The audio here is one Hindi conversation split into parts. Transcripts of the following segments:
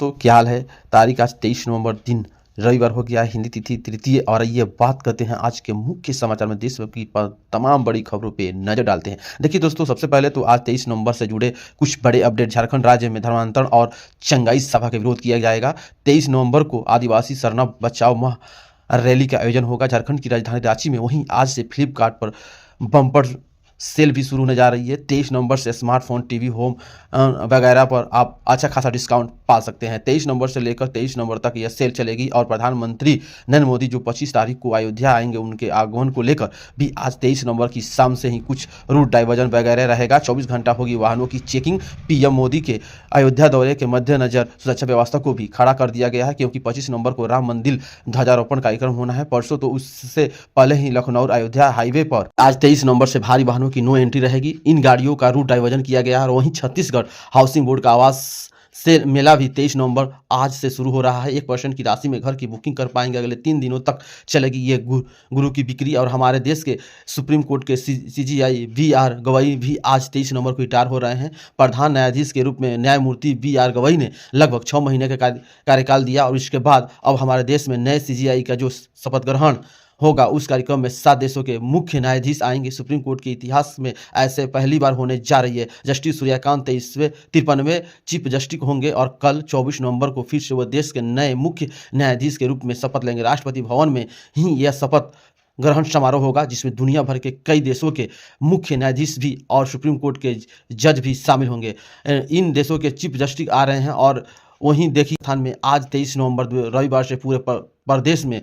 तो क्या हाल है। तारीख आज 23 नवंबर दिन रविवार हो गया है, हिंदी तिथि तृतीय। और ये बात करते हैं आज के मुख्य समाचार में, देश की तमाम बड़ी खबरों पे नजर डालते हैं। देखिए दोस्तों, सबसे पहले तो आज 23 नवंबर से जुड़े कुछ बड़े अपडेट। झारखंड राज्य में धर्मांतरण और चंगाई सभा का विरोध किया जाएगा। 23 नवंबर को आदिवासी सरना बचाओ माह रैली का आयोजन होगा झारखंड की राजधानी रांची में। वहीं आज से फ्लिपकार्ट पर बम्पर सेल भी शुरू होने जा रही है। 23 नवंबर से स्मार्टफोन, टीवी, होम वगैरह पर आप अच्छा खासा डिस्काउंट पा सकते हैं। 23 नवंबर से लेकर 23 नवंबर तक यह सेल चलेगी। और प्रधानमंत्री नरेंद्र मोदी जो 25 तारीख को अयोध्या आएंगे, उनके आगमन को लेकर भी आज 23 नवंबर की शाम से ही कुछ रूट डाइवर्जन वगैरह रहेगा। 24 घंटा होगी वाहनों की चेकिंग। पीएम मोदी के अयोध्या दौरे के मद्देनजर सुरक्षा व्यवस्था को भी खड़ा कर दिया गया है, क्योंकि 25 नवंबर को राम मंदिर ध्वजारोपण कार्यक्रम होना है। परसों तो उससे पहले ही लखनऊ अयोध्या हाईवे पर आज 23 नवंबर से भारी वाहनों की नो एंट्री रहेगी। इन गाड़ियों का रूट डाइवर्जन किया गया है। और वहीं छत्तीसगढ़ हाउसिंग बोर्ड का आवास से मेला भी 23 नवंबर आज से शुरू हो रहा है। 1% की राशि में घर की बुकिंग कर पाएंगे। अगले 3 दिनों तक चलेगी ये गुरु की बिक्री। और हमारे देश के सुप्रीम कोर्ट के सीजीआई वी.आर. गवई भी आज 23 नवंबर को रिटायर हो रहे हैं। प्रधान न्यायाधीश के रूप में न्यायमूर्ति वी.आर. गवई ने लगभग 6 महीने का कार्यकाल दिया। और इसके बाद अब हमारे देश में नए सीजीआई का जो शपथ ग्रहण होगा, उस कार्यक्रम में 7 देशों के मुख्य न्यायाधीश आएंगे। सुप्रीम कोर्ट के इतिहास में ऐसे पहली बार होने जा रही है। जस्टिस सूर्यकांत 53वें चीफ जस्टिस होंगे। और कल 24 नवंबर को फिर से वह देश के नए मुख्य न्यायाधीश के रूप में शपथ लेंगे। राष्ट्रपति भवन में ही यह शपथ ग्रहण समारोह होगा, जिसमें दुनिया भर के कई देशों के मुख्य न्यायाधीश भी और सुप्रीम कोर्ट के जज भी शामिल होंगे। इन देशों के चीफ जस्टिस आ रहे हैं। और वहीं देखिए, स्थान में आज 23 नवंबर रविवार से पूरे प्रदेश में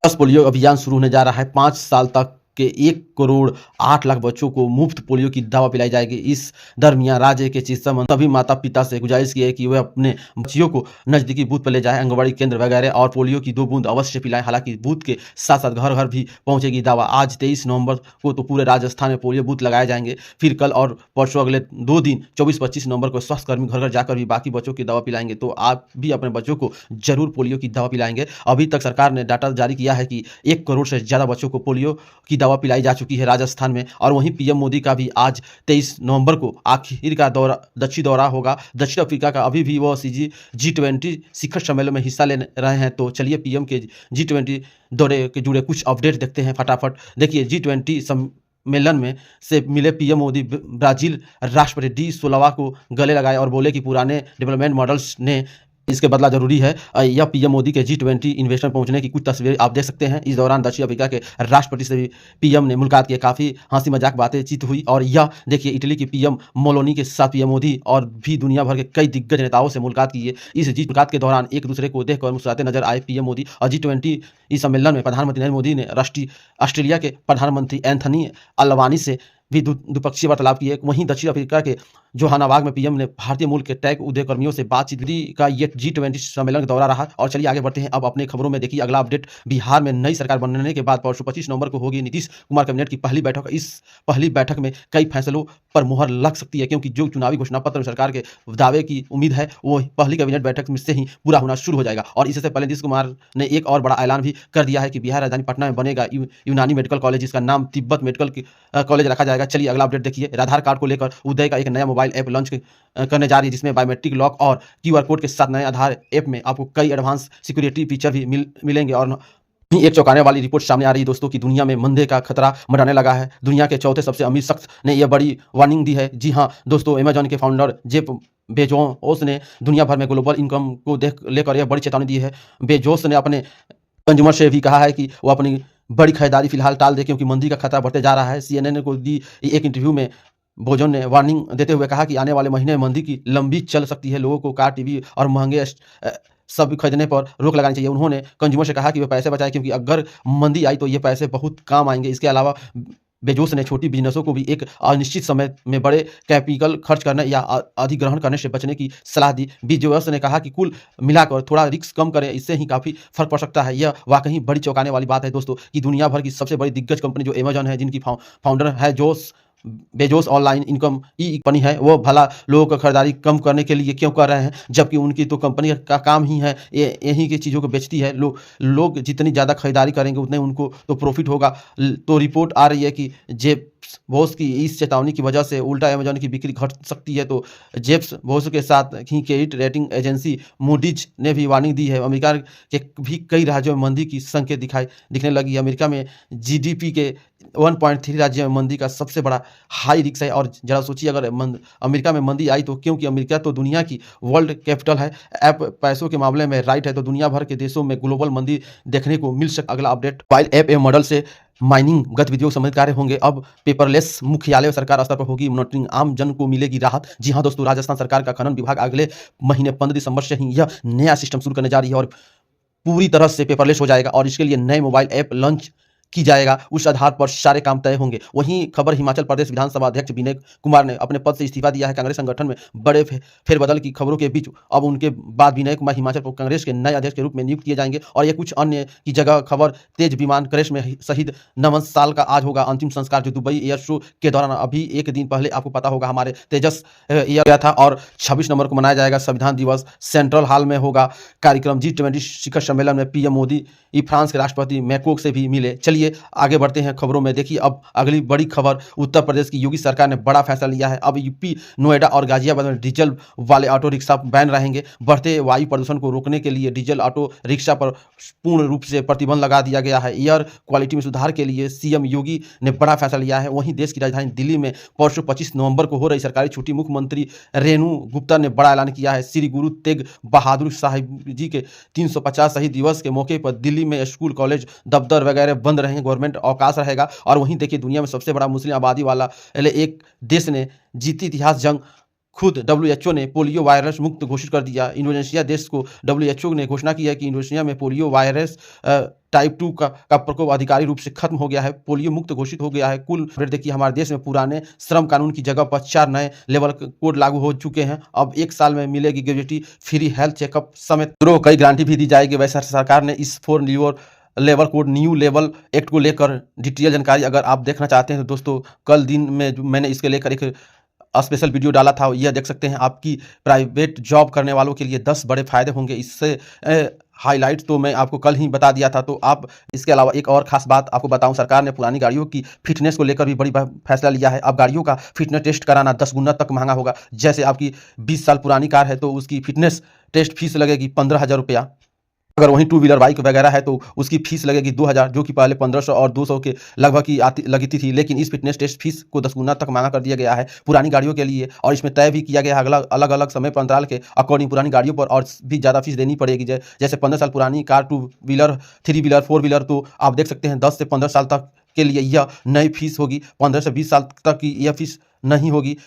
पल्स पोलियो अभियान शुरू होने जा रहा है। 5 साल तक के 1 करोड़ 8 लाख बच्चों को मुफ्त पोलियो की दवा पिलाई जाएगी। इस दरमियान राज्य के चिकित्सा मंत्री सभी माता पिता से गुजारिश की है कि वे अपने बच्चियों को नजदीकी बूथ पर ले जाएं, आंगनबाड़ी केंद्र वगैरह, और पोलियो की 2 बूंद अवश्य पिलाएं। हालांकि बूथ के साथ साथ घर घर भी पहुंचेगी दवा। आज 23 नवंबर को तो पूरे राजस्थान में पोलियो बूथ लगाए जाएंगे। फिर कल और परसों अगले 2 दिन 24-25 नवंबर को स्वास्थ्यकर्मी घर घर जाकर भी बाकी बच्चों की दवा पिलाएंगे। तो आप भी अपने बच्चों को जरूर पोलियो की दवा पिलाएंगे। अभी तक सरकार ने डाटा जारी किया है कि 1 करोड़ से ज़्यादा बच्चों को पोलियो की दवा पिलाई जा चुकी है राजस्थान में। और वहीं पीएम मोदी का भी आज 23 नवंबर को आखिर का दक्षिण दौरा होगा। दक्षिण अफ्रीका का अभी भी वो G20 शिखर सम्मेलन में हिस्सा ले रहे हैं। तो चलिए पीएम के G20 दौरे के जुड़े कुछ अपडेट देखते हैं फटाफट। देखिए, G20 सम्मेलन में से मिले पीएम मोदी ब्राजील राष्ट्रपति डी सोलवा को गले लगाए और बोले कि पुराने डेवलपमेंट मॉडल्स ने इसके बदला जरूरी है। यह पीएम मोदी के G20 इन्वेस्टर पहुंचने की कुछ तस्वीरें आप देख सकते हैं। इस दौरान दक्षिण अफ्रीका के राष्ट्रपति से भी पीएम ने मुलाकात की। काफ़ी हंसी मजाक बातचीत हुई। और यह देखिए, इटली के पीएम मोलोनी के साथ पीएम मोदी और भी दुनिया भर के कई दिग्गज नेताओं से मुलाकात की है। इस मुलाकात के दौरान एक दूसरे को देखकर मुस्कुराते नजर आए पीएम मोदी। और G20 इस सम्मेलन में प्रधानमंत्री नरेंद्र मोदी ने ऑस्ट्रेलिया के प्रधानमंत्री एंथनी अल्बानी से भी द्विपक्षीय वार्तालाप की है। वहीं दक्षिण अफ्रीका के जोहानाबाग में पीएम ने भारतीय मूल के टैग उद्योगकर्मियों से बातचीत का ये G20 सम्मेलन का दौरा रहा। और चलिए आगे बढ़ते हैं अब अपने खबरों में। देखिए अगला अपडेट, बिहार में नई सरकार बनने के बाद परसों 25 नवंबर को होगी नीतीश कुमार कैबिनेट की पहली बैठक। इस पहली बैठक में कई फैसलों पर मुहर लग सकती है, क्योंकि जो चुनावी घोषणा पत्र में सरकार के दावे की उम्मीद है, वो पहली कैबिनेट बैठक में से ही पूरा होना शुरू हो जाएगा। और इससे पहले नीतीश कुमार ने एक और बड़ा ऐलान भी कर दिया है कि बिहार राजधानी पटना में बनेगा यूनानी मेडिकल कॉलेज, जिसका नाम तिब्बत मेडिकल कॉलेज रखा जाएगा। चलिए अगला अपडेट देखिए, आधार कार्ड को लेकर उदय का एक नया मोबाइल ऐप लॉन्च करने जा रही है, जिसमें बायोमेट्रिक लॉक और क्यूआर कोड के साथ नए आधार ऐप में आपको कई एडवांस सिक्योरिटी फीचर भी मिलेंगे। और एक चौंकाने वाली रिपोर्ट सामने आ रही है दोस्तों की दुनिया में मंदे का खतरा मंडराने लगा है। दुनिया के चौथे सबसे अमीर शख्स ने यह बड़ी वार्निंग दी है। जी हाँ दोस्तों, अमेजॉन के फाउंडर जेफ बेजोस ने दुनिया भर में ग्लोबल इनकम को लेकर यह बड़ी चेतावनी दी है। बेजोस ने अपने कंज्यूमर से भी कहा है कि वो अपनी बड़ी खरीदारी फिलहाल टाल दे, क्योंकि मंदी का खतरा बढ़ते जा रहा है। CNN को दी एक इंटरव्यू में बोजोन ने वार्निंग देते हुए कहा कि आने वाले महीने में मंदी की लंबी चल सकती है। लोगों को कार, टीवी और महंगे सब खरीदने पर रोक लगानी चाहिए। उन्होंने कंज्यूमर से कहा कि वे पैसे बचाएं, क्योंकि अगर मंदी आई तो ये पैसे बहुत काम आएंगे। इसके अलावा बेजोस ने छोटी बिजनेसों को भी एक अनिश्चित समय में बड़े कैपिटल खर्च करने या अधिग्रहण करने से बचने की सलाह दी। बेजोस ने कहा कि कुल मिलाकर थोड़ा रिस्क कम करें, इससे ही काफ़ी फर्क पड़ सकता है। यह वाकई बड़ी चौंकाने वाली बात है दोस्तों कि दुनिया भर की सबसे बड़ी दिग्गज कंपनी जो अमेजॉन है, जिनकी फाउंडर है बेजोस, ऑनलाइन इनकम कंपनी है, वो भला लोगों का खरीदारी कम करने के लिए क्यों कर रहे हैं, जबकि उनकी तो कंपनी का काम ही है यही की चीज़ों को बेचती है। लोग जितनी ज़्यादा खरीदारी करेंगे उतने उनको तो प्रॉफिट होगा। तो रिपोर्ट आ रही है कि जेफ बेजोस की इस चेतावनी की वजह से उल्टा अमेज़न की बिक्री घट सकती है। तो जेफ्स बेजोस के साथ ही क्रेडिट रेटिंग एजेंसी मूडीज ने भी वार्निंग दी है। अमेरिका के भी कई राज्यों में मंदी की संकेत दिखने लगी है। अमेरिका में जीडीपी के 1.3 राज्यों में मंदी का सबसे बड़ा हाई रिस्क है। और जरा सोचिए, अगर अमेरिका में मंदी आई तो, क्योंकि अमेरिका तो दुनिया की वर्ल्ड कैपिटल है, ऐप पैसों के मामले में राइट है, तो दुनिया भर के देशों में ग्लोबल मंदी देखने को मिल सकती। अगला अपडेट, मोबाइल ऐप एवं मॉडल से माइनिंग गतिविधियों से संबंधित कार्य होंगे। अब पेपरलेस मुख्यालय और सरकार स्तर पर होगी मॉनिटरिंग, आम जन को मिलेगी राहत। जी हां दोस्तों, राजस्थान सरकार का खनन विभाग अगले महीने 15 दिसंबर से ही यह नया सिस्टम शुरू करने जा रही है और पूरी तरह से पेपरलेस हो जाएगा और इसके लिए नए मोबाइल ऐप लॉन्च की जाएगा। उस आधार पर सारे काम तय होंगे। वहीं खबर, हिमाचल प्रदेश विधानसभा अध्यक्ष विनय कुमार ने अपने पद से इस्तीफा दिया है। कांग्रेस संगठन में बड़े फेरबदल की खबरों के बीच अब उनके बाद विनय कुमार हिमाचल कांग्रेस के नए अध्यक्ष के रूप में नियुक्त किए जाएंगे। और ये कुछ अन्य की जगह खबर, तेज विमान क्रैश में शहीद नमन साल का आज होगा अंतिम संस्कार, जो दुबई एयर शो के दौरान अभी एक दिन पहले आपको पता होगा हमारे तेजस एयर गया था। और 26 नवंबर को मनाया जाएगा संविधान दिवस। सेंट्रल हॉल में होगा कार्यक्रम। G20 शिखर सम्मेलन में पीएम मोदी फ्रांस के राष्ट्रपति मैक्रों से भी मिले। चलिए आगे बढ़ते हैं खबरों में। देखिए अब अगली बड़ी खबर, उत्तर प्रदेश की योगी सरकार ने बड़ा फैसला लिया है। अब यूपी नोएडा और गाजियाबाद में डीजल वाले ऑटो रिक्शा बैन रहेंगे। बढ़ते वायु प्रदूषण को रोकने के लिए डीजल ऑटो रिक्शा पर पूर्ण रूप से प्रतिबंध लगा दिया गया है। एयर क्वालिटी में सुधार के लिए सीएम योगी ने बड़ा फैसला लिया है। वहीं देश की राजधानी दिल्ली में परसों 25 नवंबर को हो रही सरकारी छुट्टी, मुख्यमंत्री रेणु गुप्ता ने बड़ा ऐलान किया है। श्री गुरु तेग बहादुर साहिब जी के 350 शहीद दिवस के मौके पर दिल्ली में स्कूल, कॉलेज, दफ्तर वगैरह बंद रहेंगे, गवर्नमेंट अवकाश रहेगा। और वहीं देखिए, दुनिया में सबसे बड़ा मुस्लिम आबादी वाला एक देश ने जीती इतिहास जंग, खुद WHO ने पोलियो वायरस मुक्त घोषित कर दिया। इंडोनेशिया देश को WHO ने घोषणा की है कि इंडोनेशिया में पोलियो वायरस टाइप 2 का प्रकोप आधिकारिक रूप से खत्म हो गया है, पोलियो मुक्त घोषित हो गया है। कुल अपडेट देखिए, हमारे देश में पुराने श्रम कानून की जगह पर 4 नए लेवल कोड लागू हो चुके हैं। अब 1 साल में मिलेगी ग्रेजुएटी, फ्री हेल्थ चेकअप समेत कई गारंटी भी दी जाएगी। वैसे सरकार ने इस 4 level code new level act को लेकर डिटेल जानकारी अगर आप देखना चाहते हैं तो दोस्तों, कल दिन में मैंने इसके लेकर एक स्पेशल वीडियो डाला था, यह देख सकते हैं। आपकी प्राइवेट जॉब करने वालों के लिए 10 बड़े फायदे होंगे। इससे हाईलाइट तो मैं आपको कल ही बता दिया था। तो आप, इसके अलावा एक और खास बात आपको बताऊं, सरकार ने पुरानी गाड़ियों की फिटनेस को लेकर भी बड़ी फैसला लिया है। अब गाड़ियों का फिटनेस टेस्ट कराना 10 गुना तक महंगा होगा। जैसे आपकी 20 साल पुरानी कार है तो उसकी फिटनेस टेस्ट फीस लगेगी 15,000 रुपया। अगर वहीं 2 व्हीलर बाइक वगैरह है तो उसकी फीस लगेगी 2,000, जो कि पहले 1500 और 200 के लगभग की लगती थी। लेकिन इस फिटनेस टेस्ट फीस को 10 गुना तक महंगा कर दिया गया है पुरानी गाड़ियों के लिए। और इसमें तय भी किया गया है अलग अलग समय पर अंतराल के अकॉर्डिंग पुरानी गाड़ियों पर और भी ज़्यादा फीस देनी पड़ेगी। जैसे 15 साल पुरानी कार, 2 व्हीलर, 3 व्हीलर, 4 व्हीलर, तो आप देख सकते हैं 10 से 15 साल तक के लिए यह नई फीस होगी। 15 से 20 साल तक की यह फीस नहीं होगी।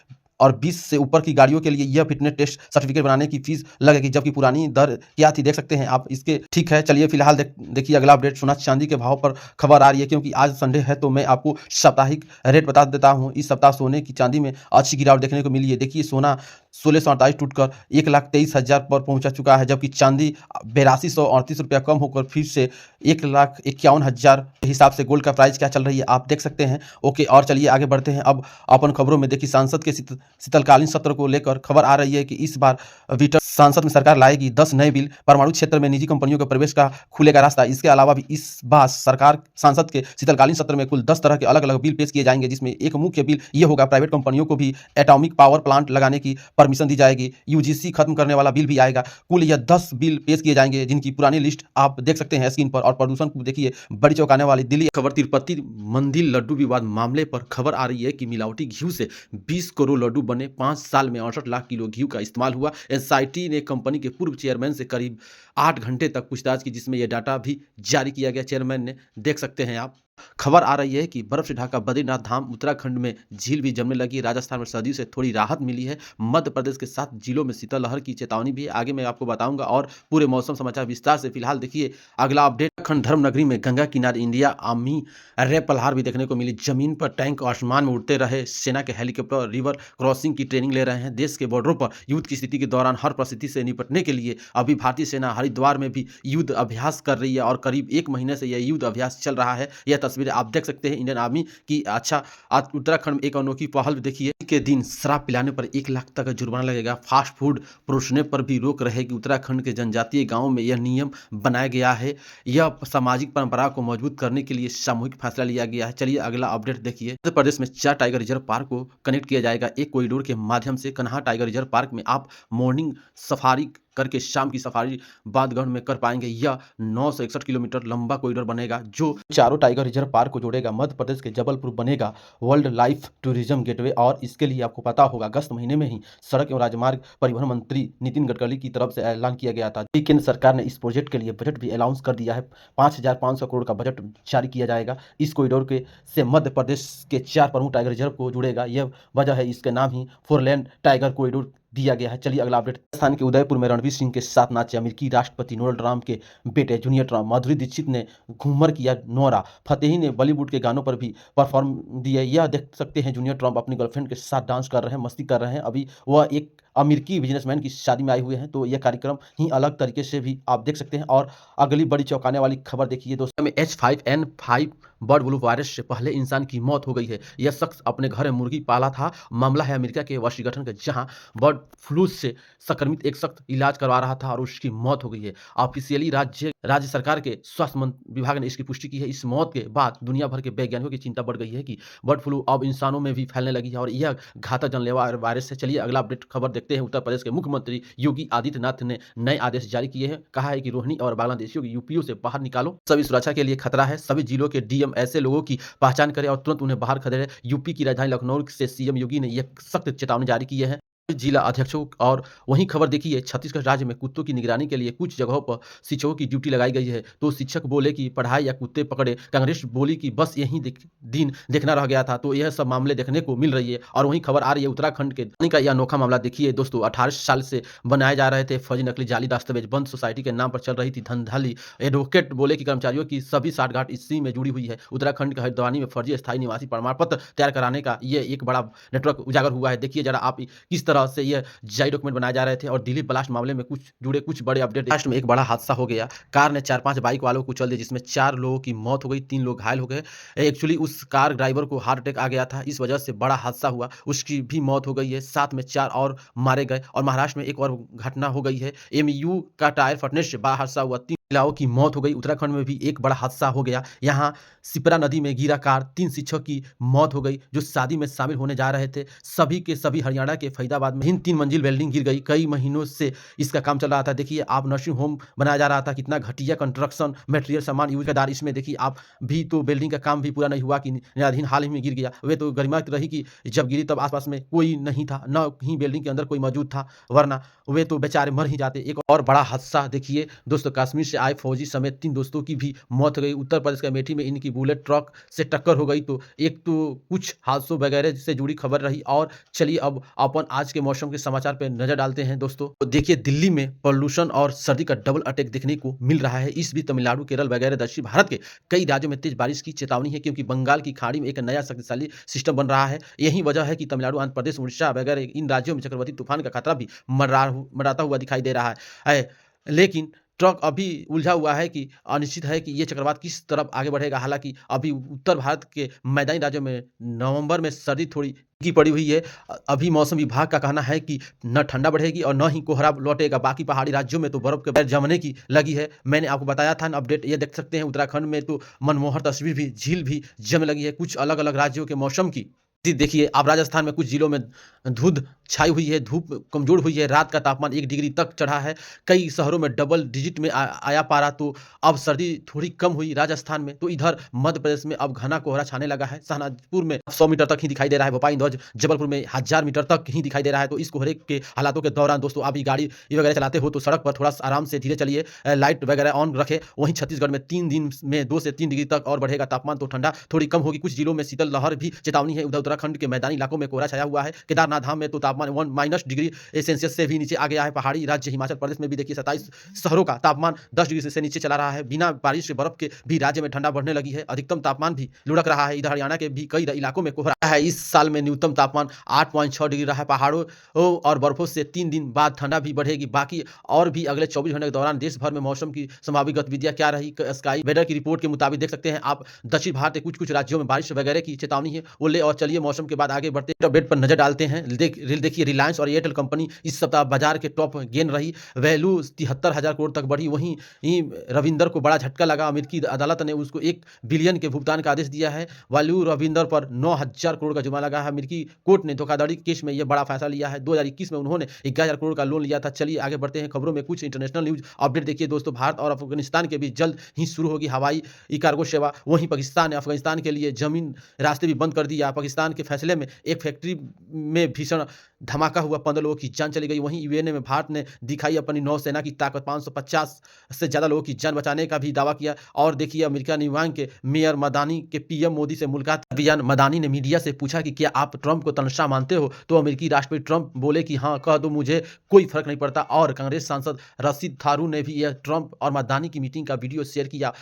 और 20 से ऊपर की गाड़ियों के लिए यह फिटनेस टेस्ट सर्टिफिकेट बनाने की फीस लगेगी, जबकि पुरानी दर क्या थी देख सकते हैं आप इसके। ठीक है, चलिए फिलहाल देखिए अगला अपडेट, सोना चांदी के भाव पर खबर आ रही है। क्योंकि आज संडे है तो मैं आपको साप्ताहिक रेट बता देता हूं। इस सप्ताह सोने की चांदी में अच्छी गिरावट देखने को मिली है। देखिए, सोना 1648 टूटकर 1,23,000 पर पहुंचा चुका है, जबकि चांदी 8238 रुपया कम होकर फिर से 1,51,000 के हिसाब से गोल्ड का प्राइस क्या चल रही है आप देख सकते हैं। ओके, और चलिए आगे बढ़ते हैं अब अपन खबरों में। देखिए, सांसद के शीतकालीन सत्र को लेकर खबर आ रही है कि इस बार विंटर संसद में सरकार लाएगी 10 नए बिल। परमाणु क्षेत्र में निजी कंपनियों के प्रवेश का खुलेगा रास्ता। इसके अलावा भी इस बार सरकार संसद के शीतकालीन सत्र में कुल 10 तरह के अलग अलग बिल पेश किए जाएंगे, जिसमें एक मुख्य बिल ये होगा, प्राइवेट कंपनियों को भी एटॉमिक पावर प्लांट लगाने की परमिशन दी जाएगी। यूजीसी खत्म करने वाला बिल भी आएगा। कुल यह 10 बिल पेश किए जाएंगे, जिनकी पुरानी लिस्ट आप देख सकते हैं स्क्रीन पर। और प्रदूषण को देखिए, बड़ी चौंकाने वाली दिल्ली खबर, तिरुपति मंदिर लड्डू विवाद मामले पर खबर आ रही है कि मिलावटी घी से 20 करोड़ लड्डू बने। 5 साल में 68 लाख किलो घी का इस्तेमाल हुआ। एसआईटी ने कंपनी के पूर्व चेयरमैन से करीब 8 घंटे तक पूछताछ की, जिसमें यह डाटा भी जारी किया गया चेयरमैन ने, देख सकते हैं आप। खबर आ रही है कि बर्फ से ढका बद्रीनाथ धाम, उत्तराखंड में झील भी जमने लगी। राजस्थान में सर्दी से थोड़ी राहत मिली है। मध्य प्रदेश के 7 जिलों में शीतलहर की चेतावनी भी है। आगे मैं आपको बताऊंगा और पूरे मौसम समाचार विस्तार से। फिलहाल देखिए अगला अपडेट, उत्तराखंड धर्मनगरी में गंगा किनारे इंडिया आर्मी पल्हार भी देखने को मिली। जमीन पर टैंक आसमान में उड़ते रहे। सेना के हेलीकॉप्टर रिवर क्रॉसिंग की ट्रेनिंग ले रहे हैं। देश के बॉर्डरों पर युद्ध की स्थिति के दौरान हर परिस्थिति से निपटने के लिए अभी भारतीय सेना हरिद्वार में भी युद्ध अभ्यास कर रही है और करीब 1 महीने से यह युद्ध अभ्यास चल रहा है। यह तस्वीरें आप देख सकते हैं इंडियन आर्मी की। अच्छा, आज उत्तराखंड में एक अनोखी पहल देखिए के दिन शराब पिलाने पर 1 लाख तक का जुर्माना लगेगा। फास्ट फूड परोसने पर भी रोक रहेगी। उत्तराखंड के जनजातीय गाँव में यह नियम बनाया गया है। यह सामाजिक परंपरा को मजबूत करने के लिए सामूहिक फैसला लिया गया है। चलिए अगला अपडेट देखिए। मध्य प्रदेश में 4 टाइगर रिजर्व पार्क को कनेक्ट किया जाएगा एक कॉरिडोर के माध्यम से। कन्हा टाइगर रिजर्व पार्क में आप मॉर्निंग सफारी करके शाम की सफारी बांधवगढ़ में कर पाएंगे। यह 961 किलोमीटर लंबा कॉरिडोर बनेगा जो चारों टाइगर रिजर्व पार्क को जोड़ेगा। मध्य प्रदेश के जबलपुर बनेगा वर्ल्ड लाइफ टूरिज्म गेटवे और इसके लिए आपको पता होगा अगस्त महीने में ही सड़क एवं राजमार्ग परिवहन मंत्री नितिन गडकरी की तरफ से ऐलान किया गया था। केंद्र सरकार ने इस प्रोजेक्ट के लिए बजट भी अनाउंस कर दिया है। 5,500 करोड़ का बजट जारी किया जाएगा। इस कॉरिडोर के से मध्य प्रदेश के 4 प्रमुख टाइगर रिजर्व को जुड़ेगा। यह वजह है इसके नाम ही फोरलेन टाइगर कॉरिडोर दिया गया है। चलिए अगला अपडेट। राजस्थान के उदयपुर में रणवीर सिंह के साथ नाचे अमेरिकी राष्ट्रपति डोनाल्ड ट्रंप के बेटे जूनियर ट्रंप। माधुरी दीक्षित ने घूमर किया नोरा फतेही ने बॉलीवुड के गानों पर भी परफॉर्म दिए। यह देख सकते हैं जूनियर ट्रंप अपनी गर्लफ्रेंड के साथ डांस कर रहे हैं, मस्ती कर रहे हैं। अभी वह एक अमेरिकी बिजनेसमैन की शादी में आए हुए हैं, तो यह कार्यक्रम ही अलग तरीके से भी आप देख सकते हैं। और अगली बड़ी चौंकाने वाली खबर देखिए दोस्तों में H5N5 बर्ड फ्लू वायरस से पहले इंसान की मौत हो गई है। यह शख्स अपने घर में मुर्गी पाला था। मामला है अमेरिका के वाशिंगटन का, जहां बर्ड फ्लू से संक्रमित एक शख्स इलाज करवा रहा था और उसकी मौत हो गई है। ऑफिशियली राज्य सरकार के स्वास्थ्य विभाग ने इसकी पुष्टि की है। इस मौत के बाद दुनिया भर के वैज्ञानिकों की चिंता बढ़ गई है कि बर्ड फ्लू अब इंसानों में भी फैलने लगी है और यह घातक जानलेवा वायरस है। चलिए अगला अपडेट खबर देखते हैं। उत्तर प्रदेश के मुख्यमंत्री योगी आदित्यनाथ ने नए आदेश जारी किए हैं। कहा है कि रोहिणी और बांग्लादेशियों की यूपीओ से बाहर निकालो, सभी सुरक्षा के लिए खतरा है। सभी जिलों के डीएम ऐसे लोगों की पहचान करें और तुरंत उन्हें बाहर खदेड़ें। यूपी की राजधानी लखनऊ से सीएम योगी ने यह सख्त चेतावनी जारी की है जिला अध्यक्षों। और वहीं खबर देखिए, छत्तीसगढ़ राज्य में कुत्तों की निगरानी के लिए कुछ जगहों पर शिक्षकों की ड्यूटी लगाई गई है। तो शिक्षक बोले कि पढ़ाई या कुत्ते पकड़े, कांग्रेस बोली कि बस यही दिन देखना रह गया था। तो यह सब मामले देखने को मिल रही है। और वहीं खबर आ रही है उत्तराखंड के का यह अनोखा मामला देखिए दोस्तों। 18 साल से बनाए जा रहे थे फर्जी नकली जाली दस्तावेज। बंद सोसाइटी के नाम पर चल रही थी धंधाली। एडवोकेट बोले कि कर्मचारियों की सभी साठगांठ इसी में जुड़ी हुई है। उत्तराखंड के हरिद्वानी में फर्जी स्थायी निवासी प्रमाण पत्र तैयार कराने का ये एक बड़ा नेटवर्क उजागर हुआ है। देखिए जरा आप किस तरह से यह जाली डॉक्यूमेंट बनाए जा रहे थे। और दिल्ली ब्लास्ट मामले में कुछ बड़े अपडेट। लास्ट में एक बड़ा हादसा हो गया। कार ने 4-5 बाइक वालों को कुचल दिया, जिसमें 4 लोगों की मौत हो गई, 3 लोग घायल हो गए। एक्चुअली उस कार ड्राइवर को हार्ट अटैक आ गया था, इस वजह से बड़ा हादसा हुआ, उसकी भी मौत हो गई है। साथ में 4 और मारे गए। और महाराष्ट्र में एक और घटना हो गई है। एमयू का टायर फटने से बड़ा हादसा हुआ, 3 महिलाओं की मौत हो गई। उत्तराखंड में भी एक बड़ा हादसा हो गया। यहाँ सिपरा नदी में गिरा कार, 3 शिक्षक की मौत हो गई जो शादी में शामिल होने जा रहे थे। सभी के सभी हरियाणा के फरीदाबाद में 3 मंजिल बिल्डिंग गिर गई। कई महीनों से इसका काम चल रहा था। देखिए आप नर्सिंग होम बनाया जा रहा था, कितना घटिया कंस्ट्रक्शन मटेरियल सामान यूज का इसमें देखिए आप भी। तो बिल्डिंग का काम भी पूरा नहीं हुआ कि न्यायाधीन हाल ही में गिर गया। वे तो गरिमा रही कि जब गिरी तब आसपास में कोई नहीं था, न ही बिल्डिंग के अंदर कोई मौजूद था, वरना वे तो बेचारे मर ही जाते। एक और बड़ा हादसा देखिए दोस्तों, कश्मीर से आए फौजी समेत 3 दोस्तों की भी मौत हो गई। उत्तर प्रदेश के अमेठी में इनकी बुलेट ट्रक से टक्कर हो गई। तो एक तो कुछ हादसों वगैरह से जुड़ी खबर रही। और चलिए अब अपन आज के मौसम के समाचार पर नजर डालते हैं दोस्तों। तो देखिए दिल्ली में पॉल्यूशन और सर्दी का डबल अटैक देखने को मिल रहा है। इस बीच तमिलनाडु, केरल वगैरह दक्षिण भारत के कई राज्यों में तेज बारिश की चेतावनी है, क्योंकि बंगाल की खाड़ी में एक नया शक्तिशाली सिस्टम बन रहा है। यही वजह है कि तमिलनाडु, आंध्र प्रदेश, उड़ीसा वगैरह इन राज्यों में चक्रवाती तूफान का खतरा भी मंडराता हुआ दिखाई दे रहा है। लेकिन ट्रक अभी उलझा हुआ है कि अनिश्चित है कि ये चक्रवात किस तरफ आगे बढ़ेगा। हालांकि अभी उत्तर भारत के मैदानी राज्यों में नवंबर में सर्दी थोड़ी की पड़ी हुई है। अभी मौसम विभाग का कहना है कि न ठंडा बढ़ेगी और न ही कोहरा लौटेगा। बाकी पहाड़ी राज्यों में तो बर्फ के पैर जमने की लगी है। मैंने आपको बताया था अपडेट, ये देख सकते हैं उत्तराखंड में तो मनमोहर तस्वीर भी, झील भी जम लगी है। कुछ अलग अलग राज्यों के मौसम की देखिए आप। राजस्थान में कुछ जिलों में धुंध छाई हुई है, धूप कमजोर हुई है। रात का तापमान 1 डिग्री तक चढ़ा है। कई शहरों में डबल डिजिट में आया पारा। तो अब सर्दी थोड़ी कम हुई राजस्थान में। तो इधर मध्य प्रदेश में अब घना कोहरा छाने लगा है। शाहजहांपुर में 100 मीटर तक ही दिखाई दे रहा है। भोपाल, इंदौर, जबलपुर में 1000 मीटर तक ही दिखाई दे रहा है। तो इस कोहरे के हालातों के दौरान दोस्तों आप गाड़ी वगैरह चलाते हो तो सड़क पर थोड़ा आराम से धीरे चलिए, लाइट वगैरह ऑन रखें। वहीं छत्तीसगढ़ में 3 दिन में 2 से 3 डिग्री तक और बढ़ेगा तापमान। तो ठंडा थोड़ी कम होगी। कुछ जिलों में शीतल लहर भी चेतावनी है। उधर उत्तराखंड के मैदानी इलाकों में कोहरा छाया हुआ है। केदारनाथ धाम में तो तापमान तापमान माइनस डिग्री सेल्सियस से भी नीचे आ गया है। पहाड़ी राज्य हिमाचल प्रदेश में भी देखिए 27 शहरों का तापमान 10 डिग्री से नीचे चला रहा है। बिना बारिश से बर्फ के भी राज्य में ठंडा बढ़ने लगी है। अधिकतम तापमान भी लुढ़क रहा है। इधर हरियाणा के भी कई इलाकों में कोहरा है। इस साल में न्यूनतम तापमान 8.6 डिग्री रहा है। पहाड़ों और बर्फों से 3 दिन बाद ठंडा भी बढ़ेगी। बाकी और भी अगले 24 घंटे के दौरान देश भर में मौसम की संभावित गतिविधियां क्या रही, स्काई वेदर की रिपोर्ट के मुताबिक देख सकते हैं आप। दक्षिण भारत के कुछ राज्यों में बारिश वगैरह की चेतावनी है। वो ले और चलिए मौसम के बाद आगे बढ़ते अपडेट पर नजर डालते हैं। देखिए रिलायंस और एयरटेल कंपनी इस सप्ताह बाजार के टॉप गेन रही। वैल्यू 73,000 करोड़ तक बढ़ी। वहीं रविंदर को बड़ा झटका लगा। अमेरिकी अदालत ने उसको 1 बिलियन के भुगतान का आदेश दिया है। वैल्यू रविंदर पर 9,000 करोड़ का जुर्माना लगा है। अमेरिकी कोर्ट ने धोखाधड़ी केस में यह बड़ा फैसला लिया है। 2021 में उन्होंने 11,000 करोड़ का लोन लिया था। चलिए आगे बढ़ते हैं खबरों में। कुछ इंटरनेशनल न्यूज अपडेट देखिए दोस्तों। भारत और अफगानिस्तान के बीच जल्द ही शुरू होगी हवाई कार्गो सेवा। वहीं पाकिस्तान ने अफगानिस्तान के लिए जमीन रास्ते भी बंद कर दिया। पाकिस्तान के फैसले में एक फैक्ट्री में भीषण धमाका हुआ, 15 लोगों की जान चली गई। वहीं यूएनए में भारत ने दिखाई अपनी नौसेना की ताकत, 550 से ज्यादा लोगों की जान बचाने का भी दावा किया। और देखिए अमेरिका न्यूयॉर्क के मेयर मदानी के पीएम मोदी से मुलाकात। अभियान मदानी ने मीडिया से पूछा कि क्या आप ट्रंप को तनख्वाह मानते हो, तो अमेरिकी राष्ट्रपति ट्रंप बोले कि हाँ कह दो, मुझे कोई फर्क नहीं पड़ता। और कांग्रेस सांसद रशीद थारू ने भी यह ट्रंप और मदानी की मीटिंग का वीडियो शेयर किया।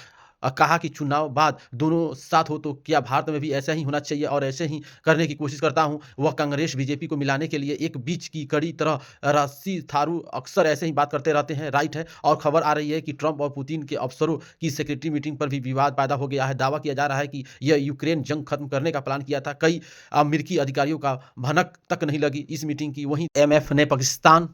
कहा कि चुनाव बाद दोनों साथ हो तो क्या भारत में भी ऐसा ही होना चाहिए, और ऐसे ही करने की कोशिश करता हूं। वह कांग्रेस बीजेपी को मिलाने के लिए एक बीच की कड़ी तरह। रशीद थारू अक्सर ऐसे ही बात करते रहते हैं, राइट है। और खबर आ रही है कि ट्रंप और पुतिन के अफसरों की सेक्रेटरी मीटिंग पर भी विवाद पैदा हो गया है। दावा किया जा रहा है कि यह यूक्रेन जंग खत्म करने का प्लान किया था। कई अमेरिकी अधिकारियों का भनक तक नहीं लगी इस मीटिंग की। वहीं IMF ने पाकिस्तान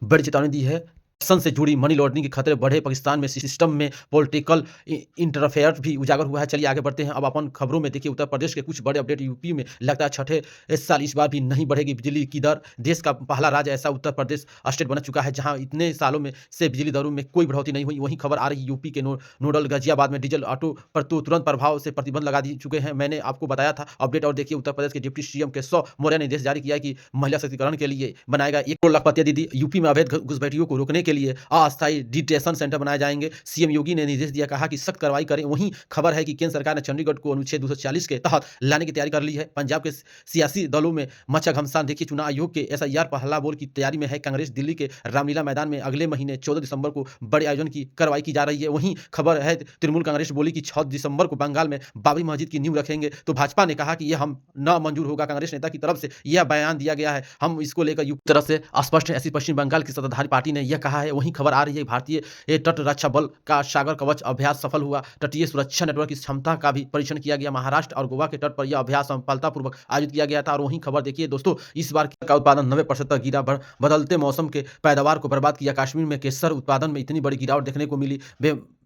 बड़ी चेतावनी दी है। से जुड़ी मनी लॉन्ड्रिंग के खतरे बढ़े। पाकिस्तान में सिस्टम में पॉलिटिकल इंटरफेयर भी उजागर हुआ है। चलिए आगे बढ़ते हैं अब अपन खबरों में। देखिए उत्तर प्रदेश के कुछ बड़े अपडेट। यूपी में लगता है छठे इस साल इस बार भी नहीं बढ़ेगी बिजली की दर। देश का पहला राज्य ऐसा उत्तर प्रदेश स्टेट बन चुका है जहां इतने सालों में से बिजली दरों में कोई बढ़ोतरी नहीं हुई। वहीं खबर आ रही यूपी के नोडल गाजियाबाद में डीजल ऑटो पर तो तुरंत प्रभाव से प्रतिबंध लगा दी चुके हैं। मैंने आपको बताया था अपडेट। और देखिए उत्तर प्रदेश के डिप्टी सीएम के 100 मौर्य ने निर्देश जारी किया कि महिला सशक्तिकरण के लिए बनाएगा 1 करोड़ लाखपतिया दीदी। यूपी में अवैध घुसपैठियों को रोकने के लिए अस्थायी डिटेंशन सेंटर बनाए जाएंगे। सीएम योगी ने निर्देश दिया, कहा कि सख्त कार्रवाई करें। वहीं खबर है कि केंद्र सरकार ने चंडीगढ़ को अनुच्छेद 240 के तहत लाने की तैयारी कर ली है। पंजाब के सियासी दलों में मचा घमासान। देखिए चुनाव आयोग के SIR पहला बोल की तैयारी में है। कांग्रेस दिल्ली के रामलीला मैदान में अगले महीने 14 दिसंबर को बड़े आयोजन की कार्रवाई की जा रही है। वहीं खबर है तृणमूल कांग्रेस बोली कि 6 दिसंबर को बंगाल में बाबरी मस्जिद की नींव रखेंगे। तो भाजपा ने कहा कि यह हम न मंजूर होगा। कांग्रेस नेता की तरफ से यह बयान दिया गया है, हम इसको लेकर युक्त तरफ से स्पष्ट है। ऐसी पश्चिम बंगाल की सत्ताधारी पार्टी ने यह कहा है। वहीं खबर आ रही है भारतीय तट रक्षा बल का सागर कवच अभ्यास सफल हुआ। तटीय सुरक्षा नेटवर्क की क्षमता का भी परीक्षण किया गया। महाराष्ट्र और गोवा के तट पर यह अभ्यास सफलतापूर्वक आयोजित किया गया था। और वहीं खबर देखिए दोस्तों, इस बार का उत्पादन 90% तक गिरा। बदलते मौसम के पैदावार को बर्बाद किया। कश्मीर में केसर उत्पादन में इतनी बड़ी गिरावट देखने को मिली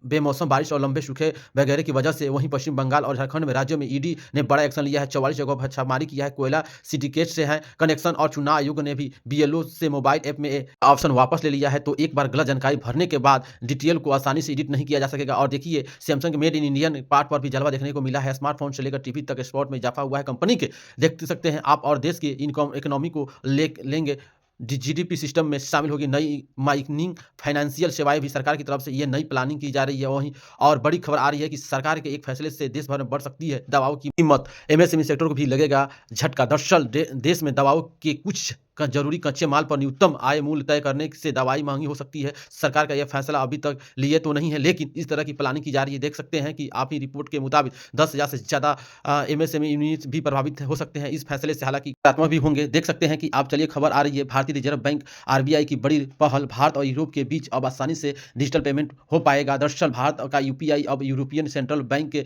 बेमौसम बारिश और लंबे सूखे वगैरह की वजह से। वहीं पश्चिम बंगाल और झारखंड में राज्यों में ईडी ने बड़ा एक्शन लिया है। 44 जगहों पर छापेमारी किया है। कोयला सिंडिकेट से है कनेक्शन। और चुनाव आयोग ने भी BLO से मोबाइल ऐप में ऑप्शन वापस ले लिया है। तो एक बार गलत जानकारी भरने के बाद डिटेल को आसानी से एडिट नहीं किया जा सकेगा। और देखिए Samsung made in Indian part पर भी जलवा देखने को मिला है। स्मार्टफोन से लेकर टीवी तक एक्सपोर्ट में इजाफा हुआ है कंपनी के। देख सकते हैं आप। और देश की इकोनॉमी को लेंगे। GDP सिस्टम में शामिल होगी नई माइनिंग फाइनेंशियल सेवाएं भी। सरकार की तरफ से ये नई प्लानिंग की जा रही है। वहीं और बड़ी खबर आ रही है कि सरकार के एक फैसले से देश भर में बढ़ सकती है दवाओं की कीमत। MSME सेक्टर को भी लगेगा झटका। दरअसल देश में दवाओं के कुछ जरूरी कच्चे माल पर न्यूनतम आय मूल्य तय करने से दवाई महंगी हो सकती है। सरकार का यह फैसला अभी तक लिए तो नहीं है, लेकिन इस तरह की प्लानिंग की जा रही है। देख सकते हैं कि आप ही रिपोर्ट के मुताबिक 10,000 से ज्यादा MSME यूनिट भी प्रभावित हो सकते हैं इस फैसले से। हालांकि सकारात्मक भी होंगे। देख सकते हैं कि आप चलिए खबर आ रही है भारतीय रिजर्व बैंक RBI की बड़ी पहल। भारत और यूरोप के बीच अब आसानी से डिजिटल पेमेंट हो पाएगा। दरअसल भारत का UPI अब यूरोपियन सेंट्रल बैंक के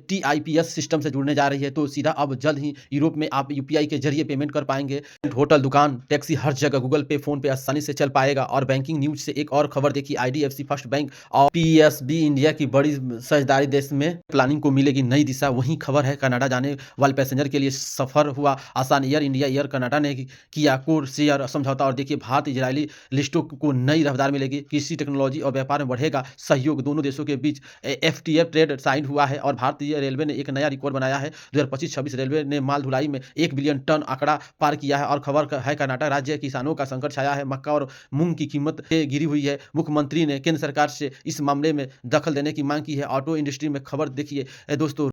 TIPS सिस्टम से जुड़ने जा रही है। तो सीधा अब जल्द ही यूरोप में आप UPI के जरिए पेमेंट कर पाएंगे। होटल, दुकान, टैक्सी, हर जगह गूगल पे, फोन पे आसानी से चल पाएगा। और बैंकिंग न्यूज से एक और खबर देखिए, IDFC फर्स्ट बैंक और PSB इंडिया की बड़ी साझेदारी देश में प्लानिंग को मिलेगी नई दिशा। वहीं खबर है कनाडा जाने वाले पैसेंजर के लिए सफर हुआ आसान। एयर इंडिया एयर कनाडा ने किया कोर शेयर समझौता। और देखिए भारत इजरायली लिस्टों को नई रफ्तार मिलेगी। कृषि, टेक्नोलॉजी और व्यापार में बढ़ेगा सहयोग। दोनों देशों के बीच FTA ट्रेड साइन हुआ है। और भारतीय रेलवे ने एक नया रिकॉर्ड बनाया है। 2025-26 रेलवे ने माल ढुलाई में 1 बिलियन टन आंकड़ा पार किया है। और खबर है कर्नाटक राज्य किसानों का संकट छाया है। मक्का और मूंग की कीमत गिरी हुई है। मुख्यमंत्री ने केंद्र सरकार से इस मामले में दखल देने की मांग की है। ऑटो इंडस्ट्री में खबर देखिए दोस्तों।